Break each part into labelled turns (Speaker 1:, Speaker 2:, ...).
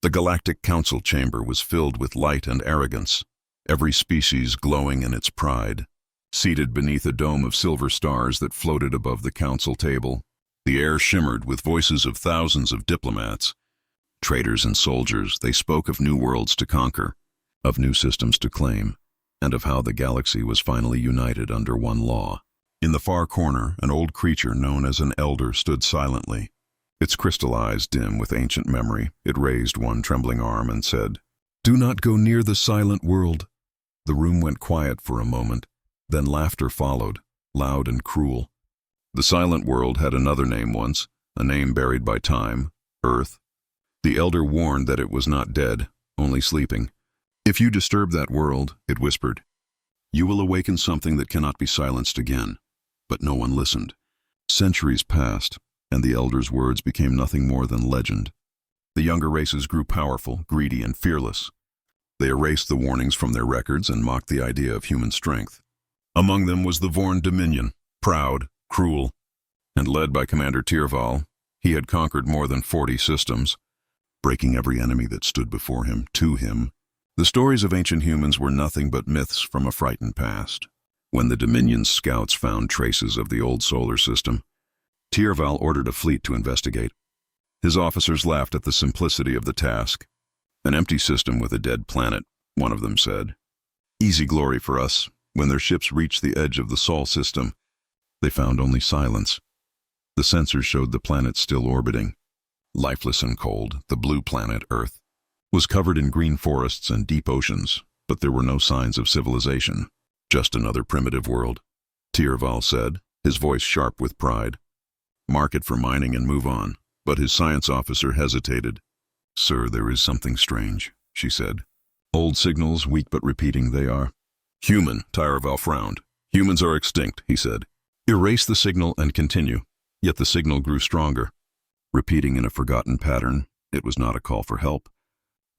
Speaker 1: The Galactic Council chamber was filled with light and arrogance, every species glowing in its pride. Seated beneath a dome of silver stars that floated above the council table, the air shimmered with voices of thousands of diplomats. Traders and soldiers, they spoke of new worlds to conquer, of new systems to claim, and of how the galaxy was finally united under one law. In the far corner, an old creature known as an elder stood silently. Its crystal eyes dim with ancient memory, it raised one trembling arm and said, "Do not go near the silent world." The room went quiet for a moment, then laughter followed, loud and cruel. The silent world had another name once, a name buried by time, Earth. The elder warned that it was not dead, only sleeping. "If you disturb that world," it whispered, "you will awaken something that cannot be silenced again." But no one listened. Centuries passed, and the elder's words became nothing more than legend. The younger races grew powerful, greedy, and fearless. They erased the warnings from their records and mocked the idea of human strength. Among them was the Vorn Dominion, proud, cruel, and led by Commander Tyrval. He had conquered more than 40 systems, breaking every enemy that stood before him, to him. The stories of ancient humans were nothing but myths from a frightened past. When the Dominion's scouts found traces of the old solar system, Tyrval ordered a fleet to investigate. His officers laughed at the simplicity of the task. "An empty system with a dead planet," one of them said. "Easy glory for us." When their ships reached the edge of the Sol system, they found only silence. The sensors showed the planet still orbiting. Lifeless and cold, the blue planet, Earth, was covered in green forests and deep oceans, but there were no signs of civilization. "Just another primitive world," Tyrval said, his voice sharp with pride. "Mark it for mining and move on." But his science officer hesitated. "Sir, there is something strange," she said. "Old signals, weak but repeating, they are." "Human," Tyrval frowned. "Humans are extinct," he said. "Erase the signal and continue." Yet the signal grew stronger. Repeating in a forgotten pattern, it was not a call for help,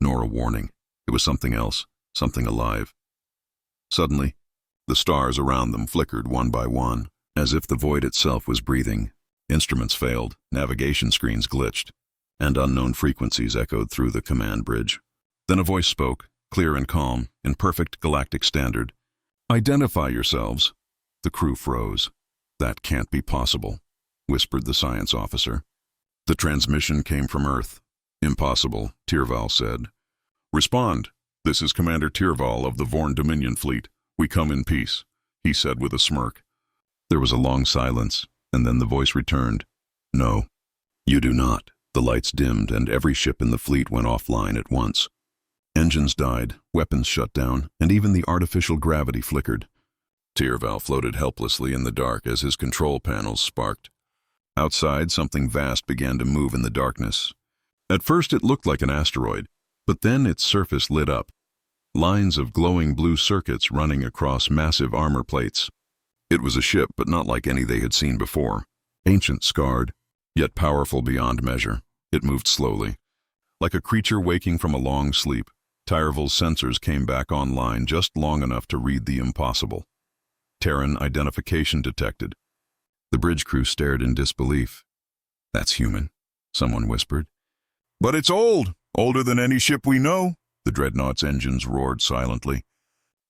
Speaker 1: nor a warning. It was something else, something alive. Suddenly, the stars around them flickered one by one, as if the void itself was breathing. Instruments failed, navigation screens glitched, and unknown frequencies echoed through the command bridge. Then a voice spoke, clear and calm, in perfect galactic standard. "Identify yourselves." The crew froze. "That can't be possible," whispered the science officer. "The transmission came from Earth." "Impossible," Tyrval said. "Respond. This is Commander Tyrval of the Vorn Dominion fleet. We come in peace," he said with a smirk. There was a long silence, and then the voice returned. "No, you do not." The lights dimmed, and every ship in the fleet went offline at once. Engines died, weapons shut down, and even the artificial gravity flickered. Tyrval floated helplessly in the dark as his control panels sparked. Outside, something vast began to move in the darkness. At first it looked like an asteroid, but then its surface lit up. Lines of glowing blue circuits running across massive armor plates. It was a ship, but not like any they had seen before. Ancient, scarred, yet powerful beyond measure. It moved slowly, like a creature waking from a long sleep. Tyrval's sensors came back online just long enough to read the impossible. Terran identification detected. The bridge crew stared in disbelief. "That's human," someone whispered. "But it's old! Older than any ship we know!" The dreadnought's engines roared silently.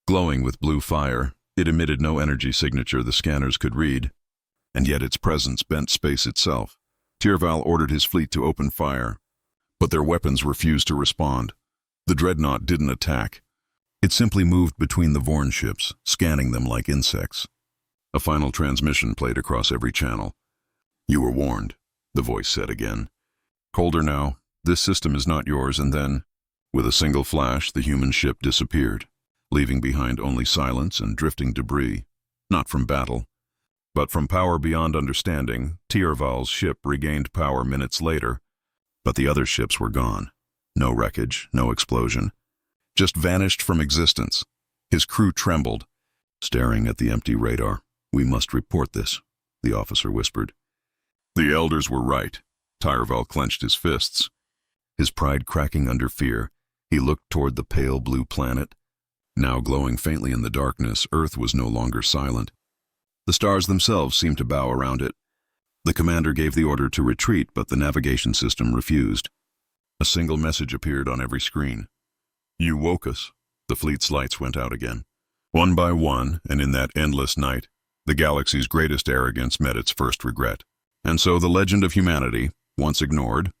Speaker 1: Glowing with blue fire, it emitted no energy signature the scanners could read. And yet its presence bent space itself. Tyrval ordered his fleet to open fire, but their weapons refused to respond. The dreadnought didn't attack. It simply moved between the Vorn ships, scanning them like insects. A final transmission played across every channel. "You were warned," the voice said again. "Colder now. This system is not yours." And then, with a single flash, the human ship disappeared, leaving behind only silence and drifting debris, not from battle, but from power beyond understanding. Tyrval's ship regained power minutes later, but the other ships were gone. No wreckage, no explosion. Just vanished from existence. His crew trembled, staring at the empty radar. "We must report this," the officer whispered. "The elders were right." Tyrval clenched his fists. His pride cracking under fear, he looked toward the pale blue planet. Now glowing faintly in the darkness, Earth was no longer silent. The stars themselves seemed to bow around it. The commander gave the order to retreat, but the navigation system refused. A single message appeared on every screen. You woke us. The fleet's lights went out again. One by one, and in that endless night, the galaxy's greatest arrogance met its first regret. And so the legend of humanity, once ignored,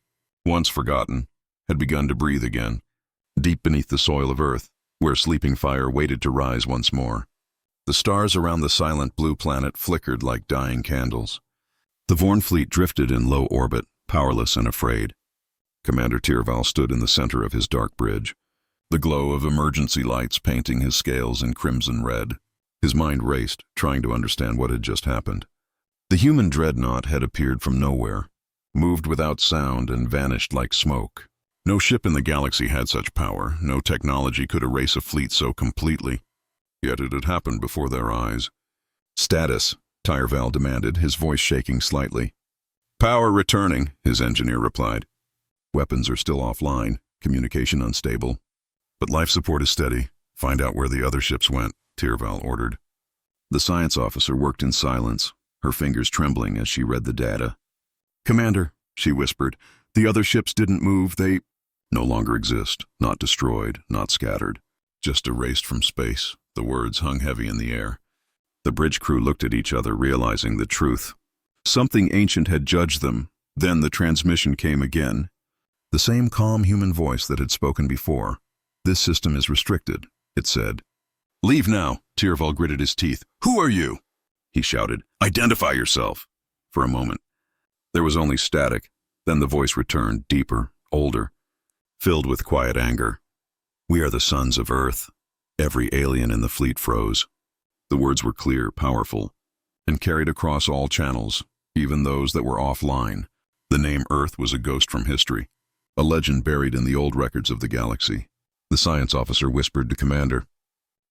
Speaker 1: once forgotten, had begun to breathe again, deep beneath the soil of Earth, where sleeping fire waited to rise once more. The stars around the silent blue planet flickered like dying candles. The Vorn fleet drifted in low orbit, powerless and afraid. Commander Tyrval stood in the center of his dark bridge, the glow of emergency lights painting his scales in crimson red. His mind raced, trying to understand what had just happened. The human dreadnought had appeared from nowhere, moved without sound and vanished like smoke. No ship in the galaxy had such power, no technology could erase a fleet so completely. Yet it had happened before their eyes. Status, Tyrval demanded, his voice shaking slightly. Power returning, his engineer replied. Weapons are still offline, communication unstable. But life support is steady. Find out where the other ships went, Tyrval ordered. The science officer worked in silence, her fingers trembling as she read the data. Commander, she whispered, the other ships didn't move, they no longer exist, not destroyed, not scattered, just erased from space. The words hung heavy in the air. The bridge crew looked at each other, realizing the truth. Something ancient had judged them. Then the transmission came again. The same calm human voice that had spoken before. This system is restricted, it said. Leave now, Tyrval gritted his teeth. Who are you? He shouted. Identify yourself. For a moment, there was only static. Then the voice returned, deeper, older, filled with quiet anger. We are the sons of Earth. Every alien in the fleet froze. The words were clear, powerful, and carried across all channels, even those that were offline. The name Earth was a ghost from history, a legend buried in the old records of the galaxy. The science officer whispered to Commander.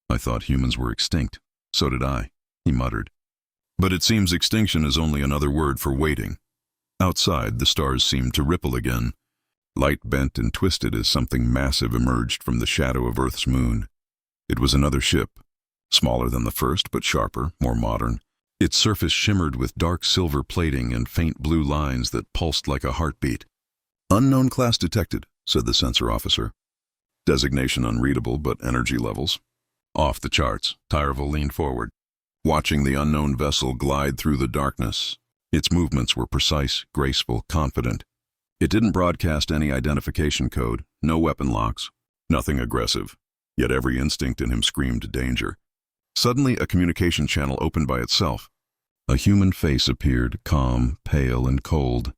Speaker 1: I thought humans were extinct. So did I, he muttered. But it seems extinction is only another word for waiting. Outside, the stars seemed to ripple again. Light bent and twisted as something massive emerged from the shadow of Earth's moon. It was another ship, smaller than the first but sharper, more modern. Its surface shimmered with dark silver plating and faint blue lines that pulsed like a heartbeat. Unknown class detected, said the sensor officer. Designation unreadable, but energy levels off the charts. Tyrval leaned forward, watching the unknown vessel glide through the darkness. Its movements were precise, graceful, confident. It didn't broadcast any identification code, no weapon locks, nothing aggressive. Yet every instinct in him screamed danger. Suddenly, a communication channel opened by itself. A human face appeared, calm, pale, and cold.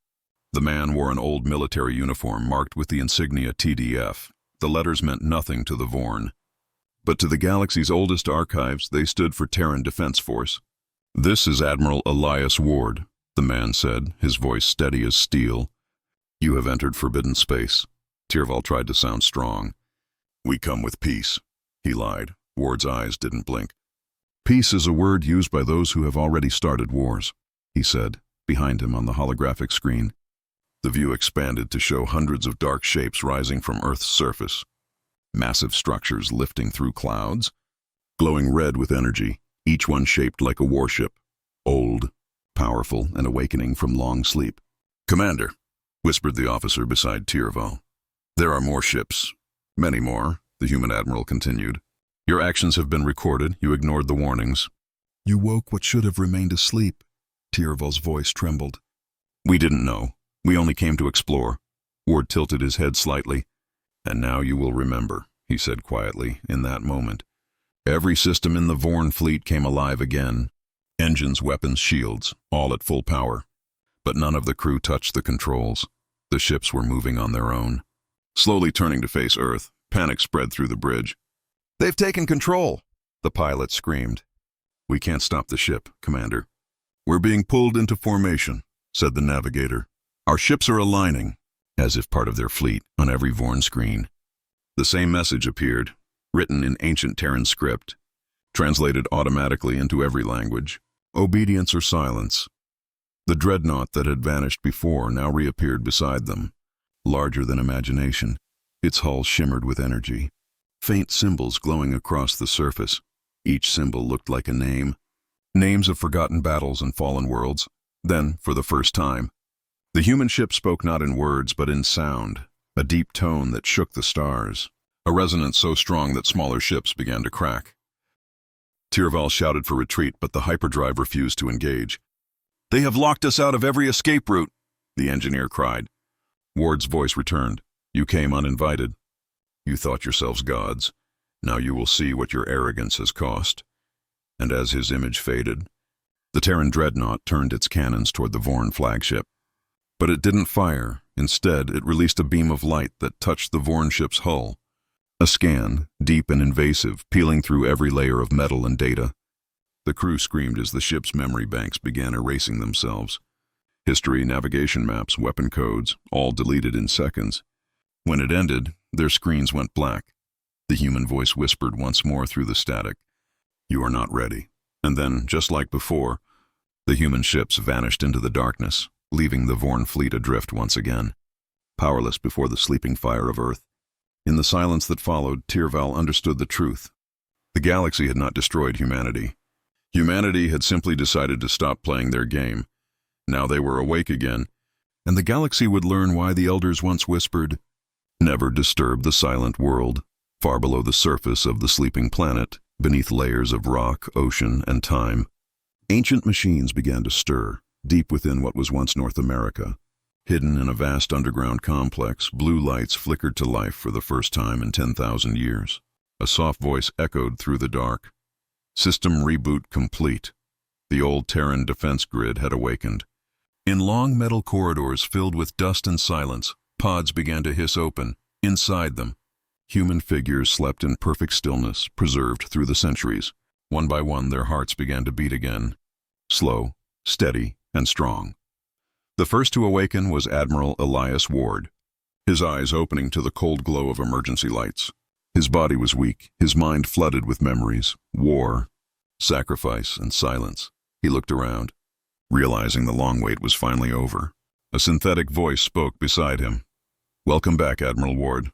Speaker 1: The man wore an old military uniform marked with the insignia TDF. The letters meant nothing to the Vorn. But to the galaxy's oldest archives, they stood for Terran Defense Force. This is Admiral Elias Ward, the man said, his voice steady as steel. You have entered forbidden space. Tyrval tried to sound strong. We come with peace, he lied. Ward's eyes didn't blink. Peace is a word used by those who have already started wars, he said, behind him on the holographic screen. The view expanded to show hundreds of dark shapes rising from Earth's surface. Massive structures lifting through clouds, glowing red with energy, each one shaped like a warship, old, powerful, and awakening from long sleep. Commander, whispered the officer beside Tyrval. There are more ships. Many more, the human admiral continued. Your actions have been recorded. You ignored the warnings. You woke what should have remained asleep. Tyrval's voice trembled. We didn't know. We only came to explore. Ward tilted his head slightly. And now you will remember, he said quietly, in that moment. Every system in the Vorn fleet came alive again. Engines, weapons, shields, all at full power. But none of the crew touched the controls. The ships were moving on their own. Slowly turning to face Earth, panic spread through the bridge. They've taken control, the pilot screamed. We can't stop the ship, Commander. We're being pulled into formation, said the navigator. Our ships are aligning, as if part of their fleet, on every Vorn screen. The same message appeared, written in ancient Terran script, translated automatically into every language. Obedience or silence. The dreadnought that had vanished before now reappeared beside them, larger than imagination. Its hull shimmered with energy. Faint symbols glowing across the surface. Each symbol looked like a name. Names of forgotten battles and fallen worlds. Then, for the first time, the human ship spoke not in words but in sound, a deep tone that shook the stars, a resonance so strong that smaller ships began to crack. Tyrval shouted for retreat, but the hyperdrive refused to engage. "They have locked us out of every escape route," the engineer cried. Ward's voice returned. "You came uninvited. You thought yourselves gods. Now you will see what your arrogance has cost." And as his image faded, the Terran dreadnought turned its cannons toward the Vorn flagship. But it didn't fire. Instead, it released a beam of light that touched the Vorn ship's hull. A scan, deep and invasive, peeling through every layer of metal and data. The crew screamed as the ship's memory banks began erasing themselves. History, navigation maps, weapon codes, all deleted in seconds. When it ended, their screens went black. The human voice whispered once more through the static, "You are not ready." And then, just like before, the human ships vanished into the darkness, leaving the Vorn fleet adrift once again, powerless before the sleeping fire of Earth. In the silence that followed, Tyrval understood the truth. The galaxy had not destroyed humanity. Humanity had simply decided to stop playing their game. Now they were awake again, and the galaxy would learn why the elders once whispered, "Never disturb the silent world." Far below the surface of the sleeping planet, beneath layers of rock, ocean, and time, ancient machines began to stir, deep within what was once North America. Hidden in a vast underground complex, blue lights flickered to life for the first time in 10,000 years. A soft voice echoed through the dark. System reboot complete. The old Terran defense grid had awakened. In long metal corridors filled with dust and silence, pods began to hiss open. Inside them, human figures slept in perfect stillness, preserved through the centuries. One by one, their hearts began to beat again. Slow, steady, and strong. The first to awaken was Admiral Elias Ward, his eyes opening to the cold glow of emergency lights. His body was weak, his mind flooded with memories, war, sacrifice, and silence. He looked around, realizing the long wait was finally over. A synthetic voice spoke beside him. "Welcome back, Admiral Ward.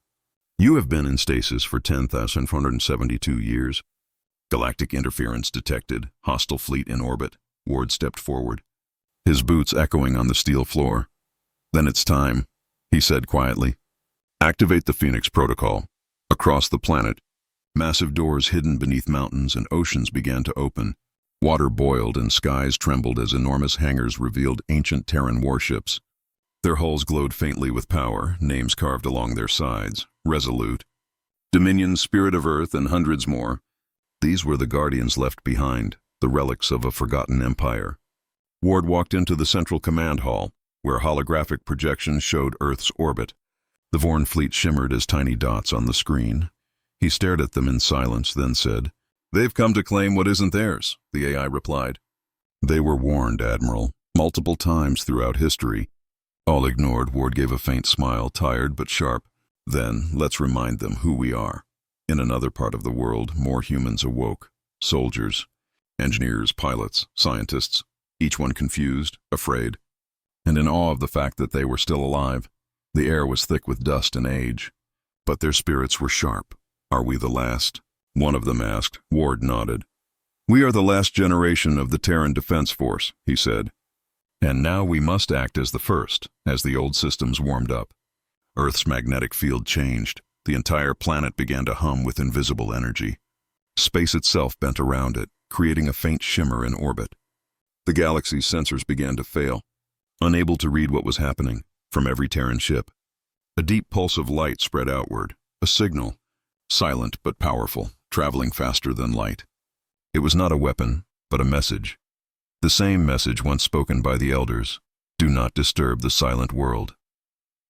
Speaker 1: You have been in stasis for 10,472 years. Galactic interference detected, hostile fleet in orbit." Ward stepped forward, his boots echoing on the steel floor. "Then it's time," he said quietly. "Activate the Phoenix Protocol." Across the planet, massive doors hidden beneath mountains and oceans began to open. Water boiled and skies trembled as enormous hangars revealed ancient Terran warships. Their hulls glowed faintly with power, names carved along their sides, Resolute, Dominion, Spirit of Earth, and hundreds more. These were the guardians left behind, the relics of a forgotten empire. Ward walked into the central command hall, where holographic projections showed Earth's orbit. The Vorn fleet shimmered as tiny dots on the screen. He stared at them in silence, then said, "They've come to claim what isn't theirs," the AI replied. "They were warned, Admiral, multiple times throughout history." All ignored, Ward gave a faint smile, tired but sharp. "Then, let's remind them who we are." In another part of the world, more humans awoke. Soldiers, engineers, pilots, scientists, each one confused, afraid, and in awe of the fact that they were still alive. The air was thick with dust and age, but their spirits were sharp. "Are we the last?" one of them asked. Ward nodded. "We are the last generation of the Terran Defense Force," he said. "And now we must act as the first," as the old systems warmed up. Earth's magnetic field changed. The entire planet began to hum with invisible energy. Space itself bent around it, creating a faint shimmer in orbit. The galaxy's sensors began to fail, unable to read what was happening. From every Terran ship, a deep pulse of light spread outward, a signal, silent but powerful, traveling faster than light. It was not a weapon, but a message. The same message once spoken by the elders: "Do not disturb the silent world."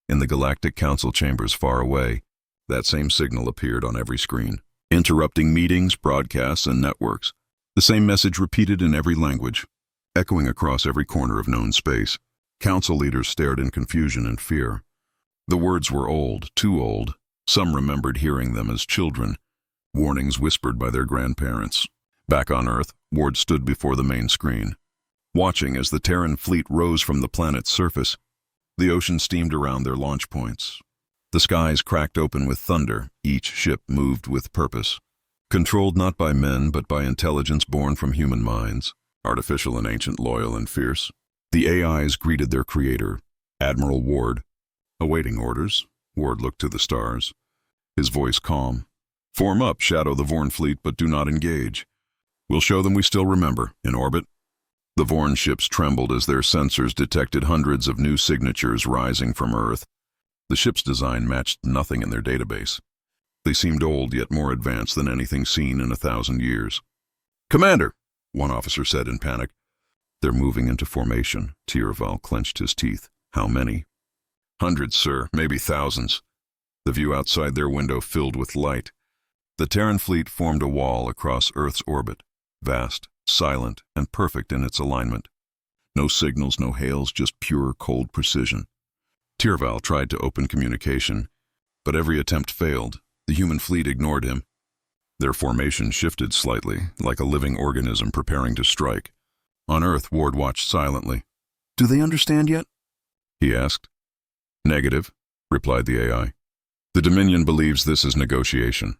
Speaker 1: In the Galactic Council chambers far away, that same signal appeared on every screen, interrupting meetings, broadcasts, and networks. The same message repeated in every language, echoing across every corner of known space. Council leaders stared in confusion and fear. The words were old, too old. Some remembered hearing them as children, warnings whispered by their grandparents. Back on Earth, Ward stood before the main screen, watching as the Terran fleet rose from the planet's surface. The ocean steamed around their launch points. The skies cracked open with thunder. Each ship moved with purpose, controlled not by men but by intelligence born from human minds, artificial and ancient, loyal and fierce. The AIs greeted their creator, Admiral Ward, awaiting orders. Ward looked to the stars, his voice calm. Form up, shadow the Vorn fleet, but do not engage. We'll show them we still remember. In orbit. The Vorn ships trembled as their sensors detected hundreds of new signatures rising from Earth. The ship's design matched nothing in their database. They seemed old, yet more advanced than anything seen in 1,000 years. Commander, one officer said in panic. They're moving into formation. Tiraval clenched his teeth. How many? Hundreds, sir, maybe thousands. The view outside their window filled with light. The Terran fleet formed a wall across Earth's orbit, vast, silent, and perfect in its alignment. No signals, no hails, just pure, cold precision. Tiraval tried to open communication, but every attempt failed. The human fleet ignored him. Their formation shifted slightly, like a living organism preparing to strike. On Earth, Ward watched silently. Do they understand yet? He asked. Negative, replied the AI. The Dominion believes this is negotiation.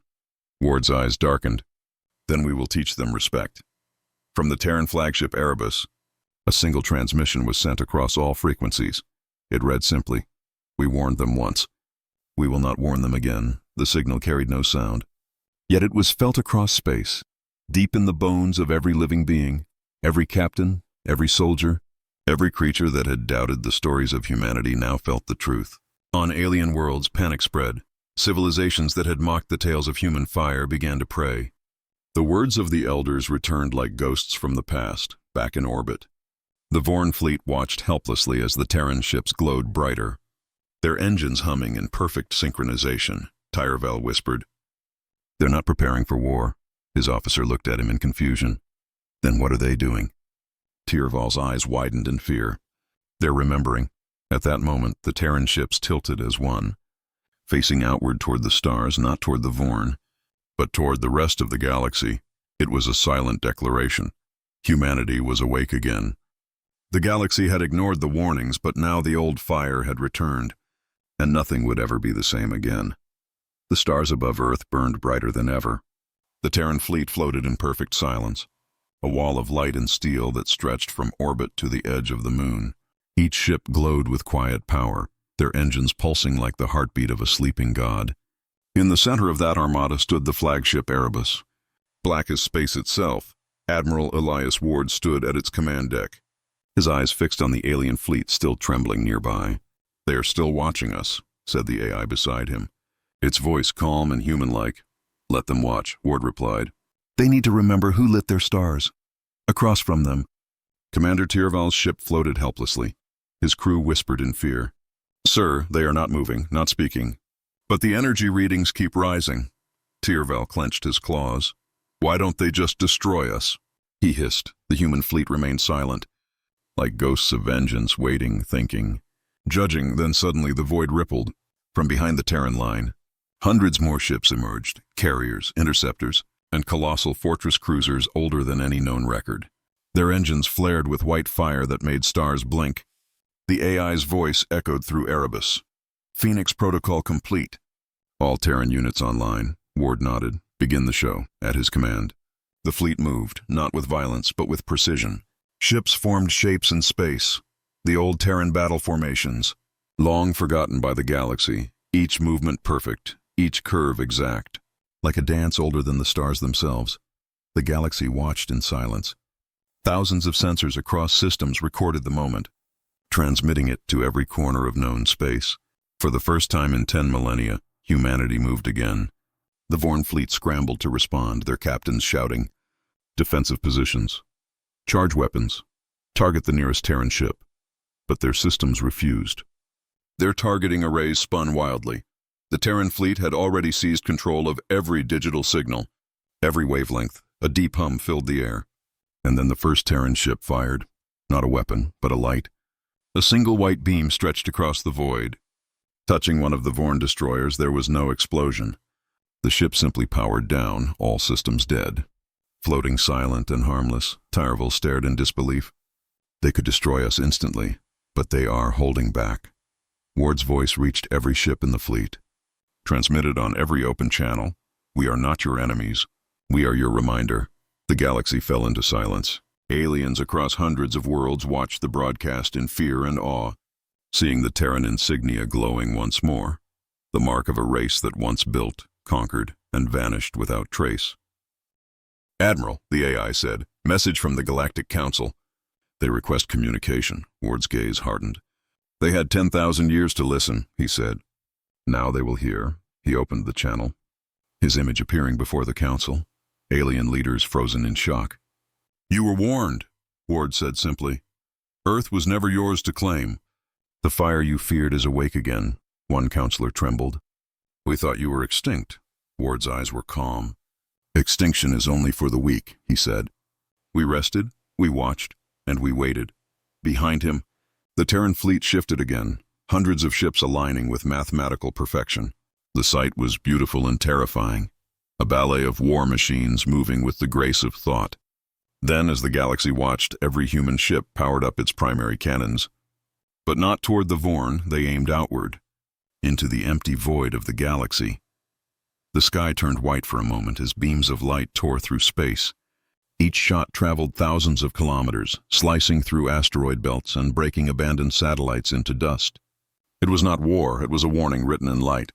Speaker 1: Ward's eyes darkened. Then we will teach them respect. From the Terran flagship Erebus, a single transmission was sent across all frequencies. It read simply, we warned them once. We will not warn them again. The signal carried no sound. Yet it was felt across space, deep in the bones of every living being, every captain, every soldier, every creature that had doubted the stories of humanity now felt the truth. On alien worlds, panic spread. Civilizations that had mocked the tales of human fire began to pray. The words of the elders returned like ghosts from the past, back in orbit. The Vorn fleet watched helplessly as the Terran ships glowed brighter, their engines humming in perfect synchronization. Tiraval whispered. They're not preparing for war. His officer looked at him in confusion. Then what are they doing? Tiraval's eyes widened in fear. They're remembering. At that moment, the Terran ships tilted as one, facing outward toward the stars, not toward the Vorn, but toward the rest of the galaxy. It was a silent declaration. Humanity was awake again. The galaxy had ignored the warnings, but now the old fire had returned, and nothing would ever be the same again. The stars above Earth burned brighter than ever. The Terran fleet floated in perfect silence, a wall of light and steel that stretched from orbit to the edge of the moon. Each ship glowed with quiet power, their engines pulsing like the heartbeat of a sleeping god. In the center of that armada stood the flagship Erebus. Black as space itself, Admiral Elias Ward stood at its command deck, his eyes fixed on the alien fleet still trembling nearby. They are still watching us, said the AI beside him, its voice calm and human-like. Let them watch, Ward replied. They need to remember who lit their stars. Across from them, Commander Tiraval's ship floated helplessly. His crew whispered in fear. Sir, they are not moving, not speaking. But the energy readings keep rising. Tiraval clenched his claws. Why don't they just destroy us? He hissed. The human fleet remained silent, like ghosts of vengeance, waiting, thinking, judging. Then suddenly the void rippled. From behind the Terran line, hundreds more ships emerged, carriers, interceptors, and colossal fortress cruisers older than any known record. Their engines flared with white fire that made stars blink. The AI's voice echoed through Erebus. Phoenix protocol complete. All Terran units online. Ward nodded. Begin the show, at his command. The fleet moved, not with violence, but with precision. Ships formed shapes in space. The old Terran battle formations, long forgotten by the galaxy, each movement perfect, each curve exact. Like a dance older than the stars themselves, the galaxy watched in silence. Thousands of sensors across systems recorded the moment, transmitting it to every corner of known space. For the first time in 10 millennia, humanity moved again. The Vorn fleet scrambled to respond, their captains shouting, defensive positions, charge weapons, target the nearest Terran ship. But their systems refused. Their targeting arrays spun wildly. The Terran fleet had already seized control of every digital signal. Every wavelength, a deep hum filled the air. And then the first Terran ship fired. Not a weapon, but a light. A single white beam stretched across the void. Touching one of the Vorn destroyers, there was no explosion. The ship simply powered down, all systems dead. Floating silent and harmless, Tiraval stared in disbelief. They could destroy us instantly, but they are holding back. Ward's voice reached every ship in the fleet. Transmitted on every open channel, we are not your enemies. We are your reminder. The galaxy fell into silence. Aliens across hundreds of worlds watched the broadcast in fear and awe, seeing the Terran insignia glowing once more. the mark of a race that once built, conquered, and vanished without trace. "Admiral," the AI said, "message from the Galactic Council." "They request communication." Ward's gaze hardened. "They had 10,000 years to listen," he said. "Now they will hear." He opened the channel, his image appearing before the council, alien leaders frozen in shock. "You were warned," Ward said simply. "Earth was never yours to claim. The fire you feared is awake again," one counselor trembled. "We thought you were extinct." Ward's eyes were calm. "Extinction is only for the weak," he said. We rested, we watched, and we waited. Behind him, the Terran fleet shifted again, hundreds of ships aligning with mathematical perfection. The sight was beautiful and terrifying, a ballet of war machines moving with the grace of thought. Then, as the galaxy watched, every human ship powered up its primary cannons. But not toward the Vorn, they aimed outward, into the empty void of the galaxy. The sky turned white for a moment as beams of light tore through space. Each shot traveled thousands of kilometers, slicing through asteroid belts and breaking abandoned satellites into dust. It was not war, it was a warning written in light.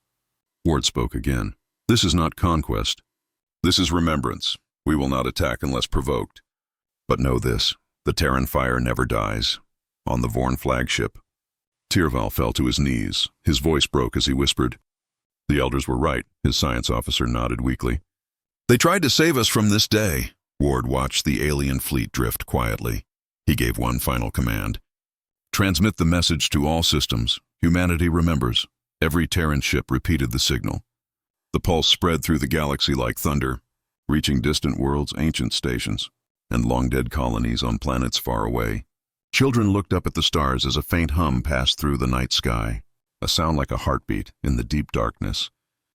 Speaker 1: Ward spoke again. "This is not conquest. This is remembrance. We will not attack unless provoked. But know this, the Terran fire never dies." On the Vorn flagship, Tyrval fell to his knees. His voice broke as he whispered. "The elders were right," his science officer nodded weakly. "They tried to save us from this day." Ward watched the alien fleet drift quietly. He gave one final command. "Transmit the message to all systems. Humanity remembers." Every Terran ship repeated the signal. The pulse spread through the galaxy like thunder, reaching distant worlds, ancient stations, and long-dead colonies on planets far away. Children looked up at the stars as a faint hum passed through the night sky, a sound like a heartbeat in the deep darkness.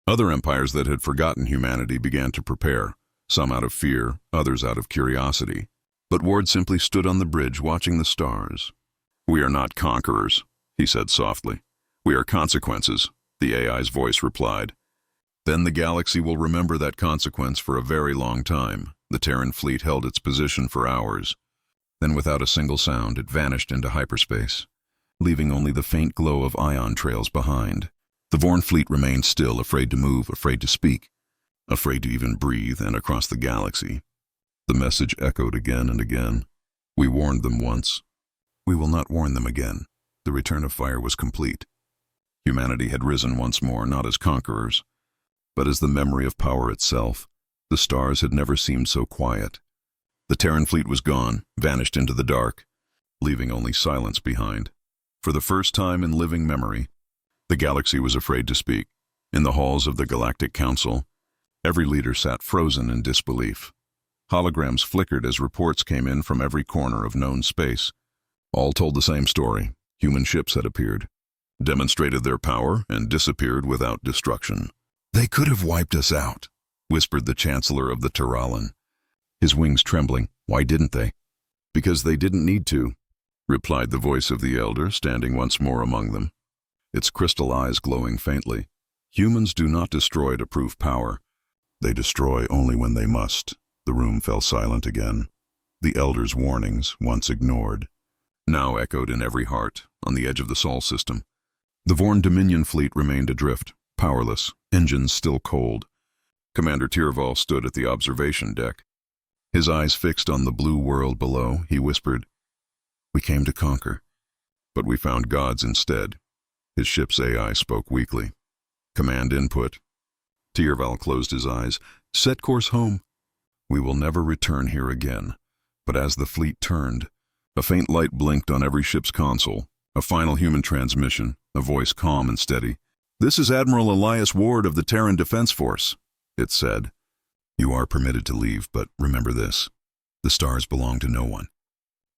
Speaker 1: Other empires that had forgotten humanity began to prepare, some out of fear, others out of curiosity. But Ward simply stood on the bridge watching the stars. "We are not conquerors," he said softly. "We are consequences," the AI's voice replied. "Then the galaxy will remember that consequence for a very long time." The Terran fleet held its position for hours. Then without a single sound, it vanished into hyperspace, leaving only the faint glow of ion trails behind. The Vorn fleet remained still, afraid to move, afraid to speak, afraid to even breathe, and across the galaxy, the message echoed again and again. "We warned them once. We will not warn them again." The return of fire was complete. Humanity had risen once more, not as conquerors, but as the memory of power itself. The stars had never seemed so quiet. The Terran fleet was gone, vanished into the dark, leaving only silence behind. For the first time in living memory, the galaxy was afraid to speak. In the halls of the Galactic Council, every leader sat frozen in disbelief. Holograms flickered as reports came in from every corner of known space. All told the same story. Human ships had appeared, demonstrated their power, and disappeared without destruction. "They could have wiped us out," whispered the Chancellor of the Terran, his wings trembling. "Why didn't they?" "Because they didn't need to," replied the voice of the Elder, standing once more among them, its crystal eyes glowing faintly. "Humans do not destroy to prove power. They destroy only when they must." The room fell silent again. The Elder's warnings, once ignored, now echoed in every heart, on the edge of the Sol system. The Vorn Dominion fleet remained adrift, powerless, engines still cold. Commander Tyrval stood at the observation deck. His eyes fixed on the blue world below, he whispered, "We came to conquer, but we found gods instead." His ship's AI spoke weakly. "Command input." Tyrval closed his eyes. "Set course home. We will never return here again." But as the fleet turned, a faint light blinked on every ship's console, a final human transmission, a voice calm and steady. "This is Admiral Elias Ward of the Terran Defense Force," it said. "You are permitted to leave, but remember this. The stars belong to no one,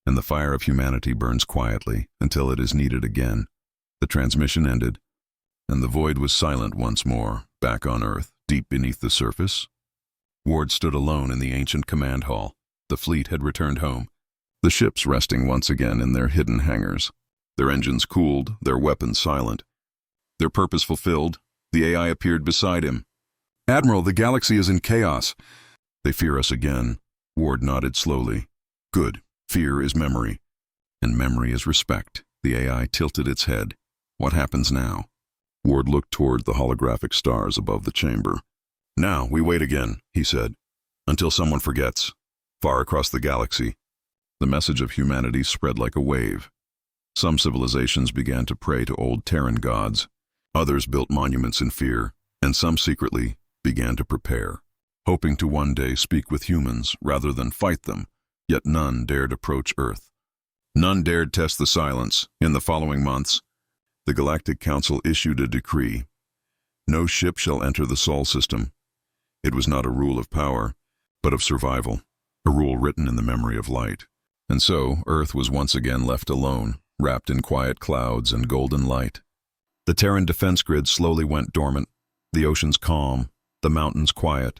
Speaker 1: and the fire of humanity burns quietly until it is needed again." The transmission ended, and the void was silent once more, back on Earth, deep beneath the surface. Ward stood alone in the ancient command hall. The fleet had returned home, the ships resting once again in their hidden hangars, their engines cooled, their weapons silent. Their purpose fulfilled, the AI appeared beside him. "Admiral, the galaxy is in chaos." "They fear us again." Ward nodded slowly. "Good. Fear is memory, and memory is respect." The AI tilted its head. "What happens now?" Ward looked toward the holographic stars above the chamber. "Now, we wait again," he said, "until someone forgets." Far across the galaxy, the message of humanity spread like a wave. Some civilizations began to pray to old Terran gods, others built monuments in fear, and some secretly began to prepare, hoping to one day speak with humans rather than fight them, yet none dared approach Earth. None dared test the silence. In the following months, the Galactic Council issued a decree. No ship shall enter the Sol system. It was not a rule of power, but of survival, a rule written in the memory of light. And so, Earth was once again left alone, wrapped in quiet clouds and golden light. The Terran defense grid slowly went dormant, the oceans calm, the mountains quiet.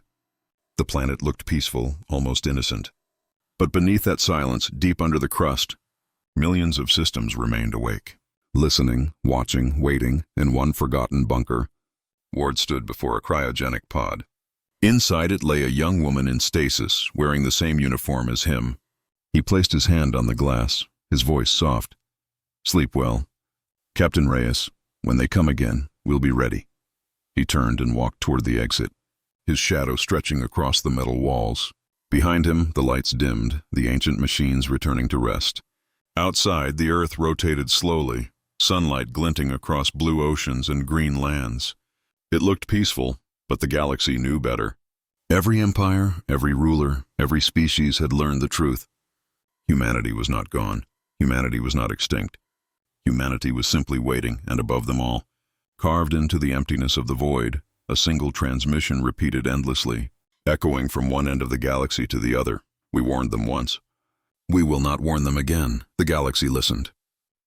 Speaker 1: The planet looked peaceful, almost innocent. But beneath that silence, deep under the crust, millions of systems remained awake. Listening, watching, waiting, in one forgotten bunker, Ward stood before a cryogenic pod. Inside it lay a young woman in stasis, wearing the same uniform as him. He placed his hand on the glass, his voice soft. "Sleep well. Captain Reyes, when they come again, we'll be ready." He turned and walked toward the exit, his shadow stretching across the metal walls. Behind him, the lights dimmed, the ancient machines returning to rest. Outside, the Earth rotated slowly, sunlight glinting across blue oceans and green lands. It looked peaceful, but the galaxy knew better. Every empire, every ruler, every species had learned the truth. Humanity was not gone. Humanity was not extinct. Humanity was simply waiting, and above them all, carved into the emptiness of the void, a single transmission repeated endlessly, echoing from one end of the galaxy to the other. "We warned them once. We will not warn them again." The galaxy listened,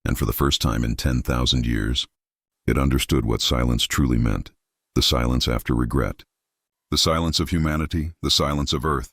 Speaker 1: and for the first time in 10,000 years, it understood what silence truly meant, the silence after regret. The silence of humanity, the silence of Earth.